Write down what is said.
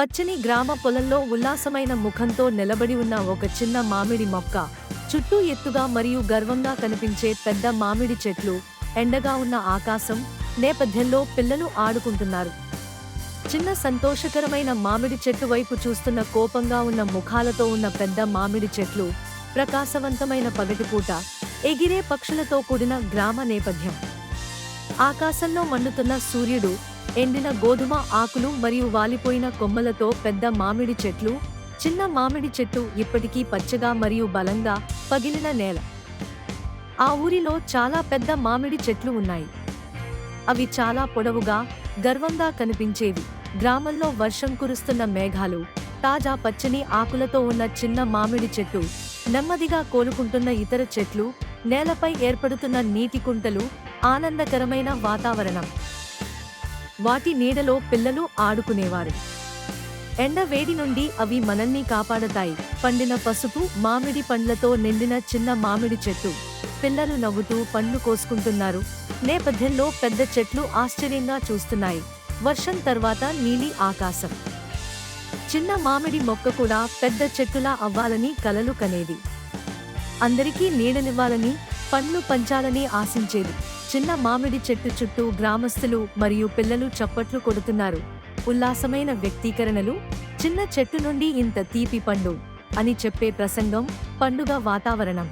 పచ్చని గ్రామ పొలంలో ఉల్లాసమైన ముఖంతో నిలబడి ఉన్న ఒక చిన్న మామిడి మొక్క, చుట్టూ ఎత్తుగా మరియు గర్వంగా కనిపించే పెద్ద మామిడి చెట్లు, ఎండగా ఉన్న ఆకాశం నేపథ్యంలో పిల్లలు ఆడుకుంటున్నారు. చిన్న సంతోషకరమైన మామిడి చెట్టు వైపు చూస్తున్న కోపంగా ఉన్న ముఖాలతో ఉన్న పెద్ద మామిడి చెట్లు, ప్రకాశవంతమైన పగటిపూట ఎగిరే పక్షులతో కూడిన గ్రామ నేపథ్యం. ఆకాశంలో మండుతున్న సూర్యుడు, ఎండిన గోధుమ ఆకులు మరియు వాలిపోయిన కొమ్మలతో పెద్ద మామిడి చెట్లు, చిన్న మామిడి చెట్టు ఇప్పటికీ పచ్చగా మరియు బలంగా పగిలిన నేల. ఆ ఊరిలో చాలా పెద్ద మామిడి చెట్లు ఉన్నాయి. అవి చాలా పొడవుగా, గర్వంగా కనిపించేవి. గ్రామంలో వర్షం కురుస్తున్న మేఘాలు, తాజా పచ్చని ఆకులతో ఉన్న చిన్న మామిడి చెట్టు, నెమ్మదిగా కోలుకుంటున్న ఇతర చెట్లు, నేలపై ఏర్పడుతున్న నీటి కుంటలు, ఆనందకరమైన వాతావరణం. వాటి నీడలో పిల్లలు ఆడుకునేవారు. ఎండ వేడి నుండి అవి మనల్ని కాపాడతాయి. పండిన పసుపు మామిడి పండ్లతో నిండిన చిన్న మామిడి చెట్టు, పిల్లలు నవ్వుతూ పండ్లు కోసుకుంటున్నారు. నేపథ్యంలో పెద్ద చెట్లు ఆశ్చర్యంగా చూస్తున్నాయి. వర్షం తర్వాత నీలి ఆకాశం. చిన్న మామిడి మొక్క కూడా పెద్ద చెట్టులా అవ్వాలని కలలు కనేది. అందరికీ నీడనివ్వాలని, పండ్లు పంచాలని ఆశించేది. చిన్న మామిడి చెట్టు చుట్టూ గ్రామస్తులు మరియు పిల్లలు చప్పట్లు కొడుతున్నారు. ఉల్లాసమైన వ్యక్తీకరణలు, చిన్న చెట్టు నుండి ఇంత తీపి పండు అని చెప్పే ప్రసంగం, పండుగ వాతావరణం.